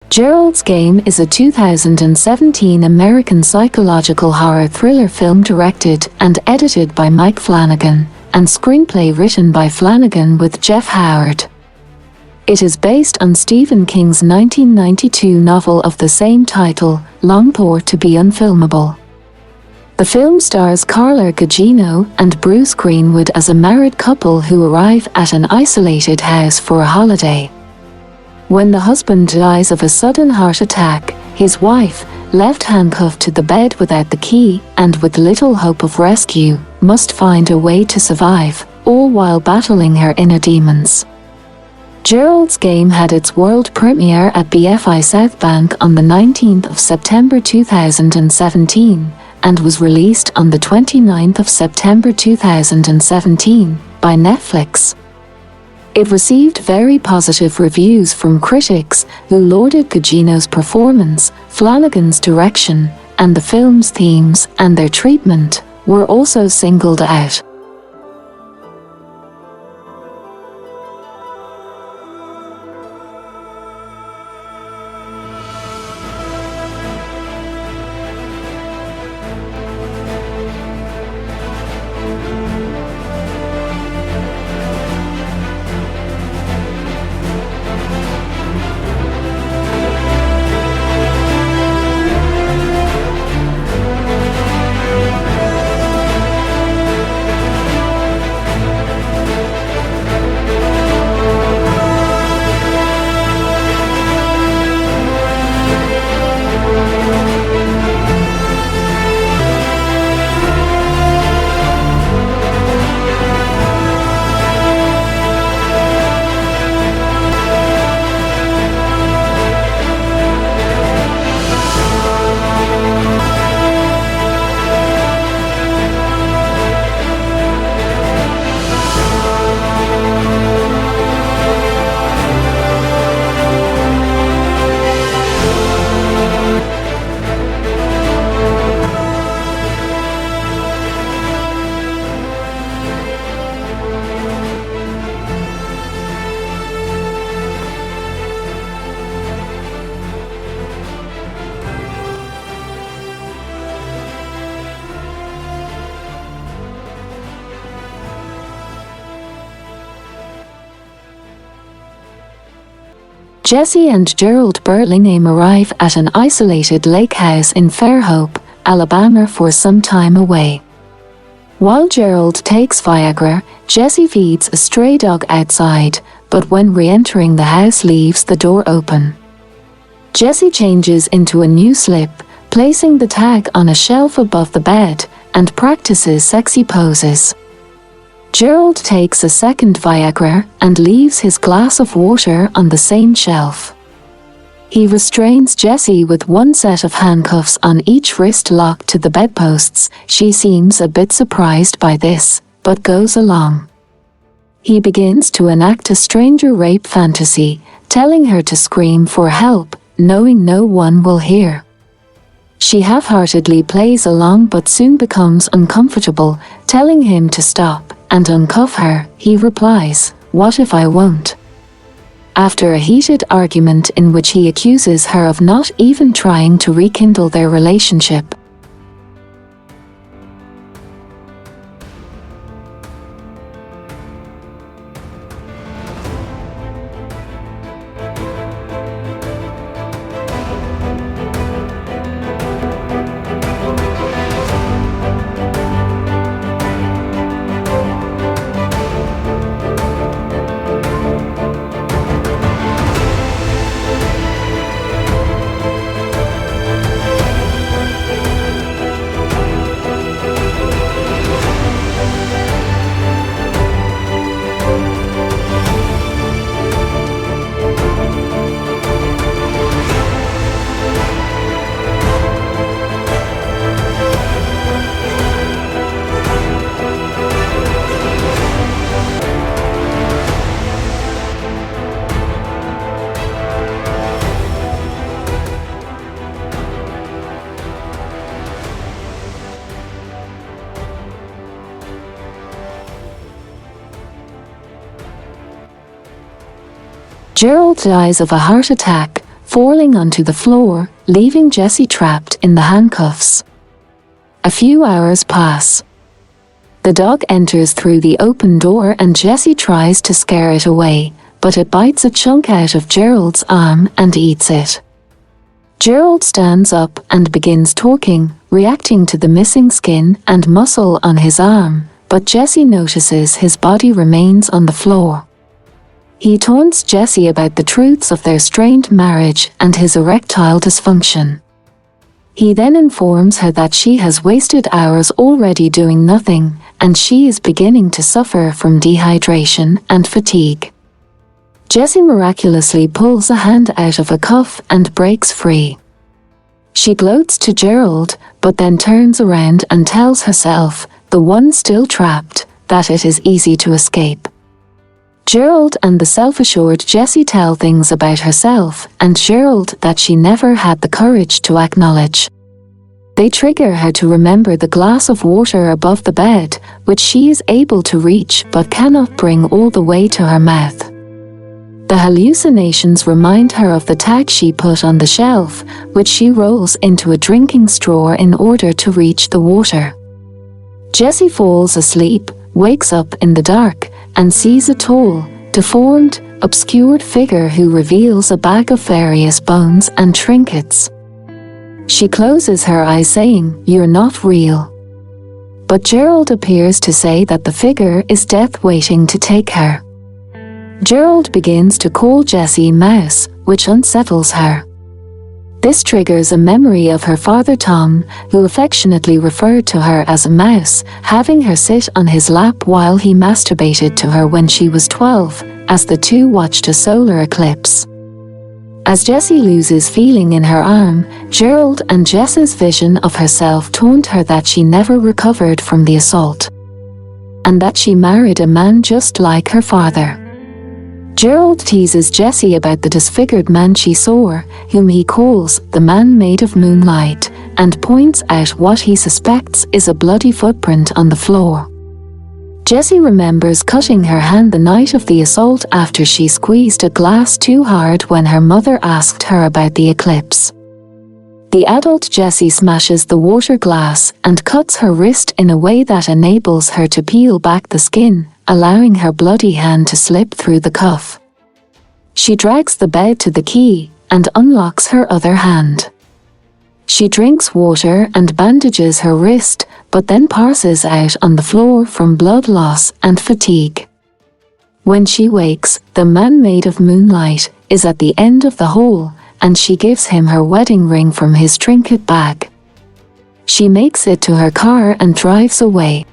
Gerald's Game is a 2017 American psychological horror thriller film directed and edited by Mike Flanagan, and screenplay written by Flanagan with Jeff Howard. It is based on Stephen King's 1992 novel of the same title, long thought to be unfilmable. The film stars Carla, Gugino, and Bruce Greenwood as a married couple who arrive at an isolated house for a holiday. When the husband dies of a sudden heart attack, his wife, left handcuffed to the bed without the key and with little hope of rescue, must find a way to survive, all while battling her inner demons. Gerald's Game had its world premiere at BFI South Bank on the 19th of September 2017 and was released on the 29th of September 2017 by Netflix. It received very positive reviews from critics who lauded Gugino's performance, Flanagan's direction, and the film's themes and their treatment were also singled out. Jesse and Gerald Burlingame arrive at an isolated lake house in Fairhope, Alabama for some time away. While Gerald takes Viagra, Jesse feeds a stray dog outside, but when re-entering the house leaves the door open. Jesse changes into a new slip, placing the tag on a shelf above the bed, and practices sexy poses. Gerald takes a second Viagra and leaves his glass of water on the same shelf. He restrains Jesse with one set of handcuffs on each wrist locked to the bedposts. She seems a bit surprised by this, but goes along. He begins to enact a stranger rape fantasy, telling her to scream for help, knowing no one will hear. She half-heartedly plays along but soon becomes uncomfortable, telling him to stop and uncuff her. He replies, "What if I won't?" After a heated argument in which he accuses her of not even trying to rekindle their relationship. Gerald dies of a heart attack, falling onto the floor, leaving Jessie trapped in the handcuffs. A few hours pass. The dog enters through the open door and Jessie tries to scare it away, but it bites a chunk out of Gerald's arm and eats it. Gerald stands up and begins talking, reacting to the missing skin and muscle on his arm, but Jessie notices his body remains on the floor. He taunts Jessie about the truths of their strained marriage and his erectile dysfunction. He then informs her that she has wasted hours already doing nothing, and she is beginning to suffer from dehydration and fatigue. Jessie miraculously pulls a hand out of a cuff and breaks free. She gloats to Gerald, but then turns around and tells herself, the one still trapped, that it is easy to escape. Gerald and the self-assured Jessie tell things about herself and Gerald that she never had the courage to acknowledge. They trigger her to remember the glass of water above the bed, which she is able to reach but cannot bring all the way to her mouth. The hallucinations remind her of the tag she put on the shelf, which she rolls into a drinking straw in order to reach the water. Jessie falls asleep, wakes up in the dark, and sees a tall, deformed, obscured figure who reveals a bag of various bones and trinkets. She closes her eyes saying, "You're not real." But Gerald appears to say that the figure is death waiting to take her. Gerald begins to call Jessie Mouse, which unsettles her. This triggers a memory of her father Tom, who affectionately referred to her as a mouse, having her sit on his lap while he masturbated to her when she was 12, as the two watched a solar eclipse. As Jessie loses feeling in her arm, Gerald and Jess's vision of herself taunt her that she never recovered from the assault, and that she married a man just like her father. Gerald teases Jessie about the disfigured man she saw, whom he calls the man made of moonlight, and points out what he suspects is a bloody footprint on the floor. Jessie remembers cutting her hand the night of the assault after she squeezed a glass too hard when her mother asked her about the eclipse. The adult Jessie smashes the water glass and cuts her wrist in a way that enables her to peel back the skin, allowing her bloody hand to slip through the cuff. She drags the bed to the key and unlocks her other hand. She drinks water and bandages her wrist, but then passes out on the floor from blood loss and fatigue. When she wakes, the man made of moonlight is at the end of the hall, and she gives him her wedding ring from his trinket bag. She makes it to her car and drives away.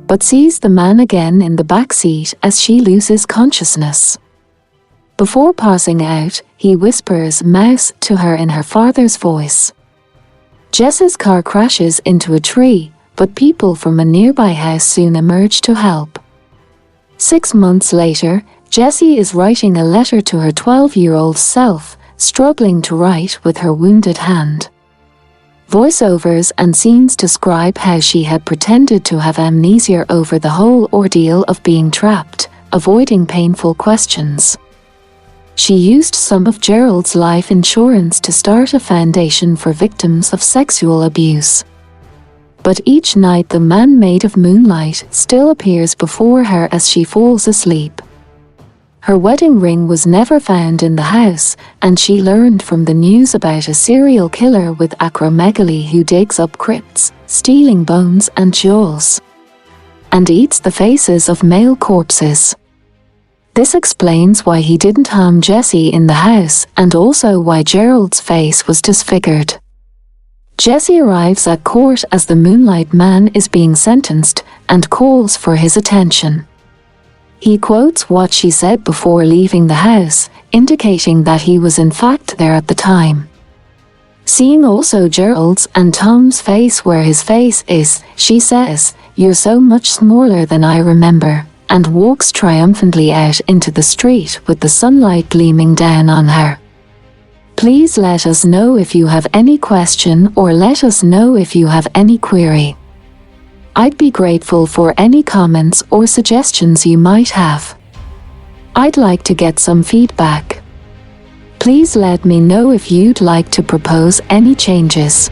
But sees the man again in the back seat as she loses consciousness. Before passing out, he whispers "mouse" to her in her father's voice. Jess's car crashes into a tree, but people from a nearby house soon emerge to help. 6 months later, Jessie is writing a letter to her 12-year-old self, struggling to write with her wounded hand. Voiceovers and scenes describe how she had pretended to have amnesia over the whole ordeal of being trapped, avoiding painful questions. She used some of Gerald's life insurance to start a foundation for victims of sexual abuse. But each night the man made of moonlight still appears before her as she falls asleep. Her wedding ring was never found in the house, and she learned from the news about a serial killer with acromegaly who digs up crypts, stealing bones and jewels. and eats the faces of male corpses. This explains why he didn't harm Jesse in the house, and also why Gerald's face was disfigured. Jesse arrives at court as the Moonlight Man is being sentenced and calls for his attention. He quotes what she said before leaving the house, indicating that he was in fact there at the time. Seeing also Gerald's and Tom's face where his face is, she says, "You're so much smaller than I remember," and walks triumphantly out into the street with the sunlight gleaming down on her. Please let us know if you have any question, or let us know if you have any query. I'd be grateful for any comments or suggestions you might have. I'd like to get some feedback. Please let me know if you'd like to propose any changes.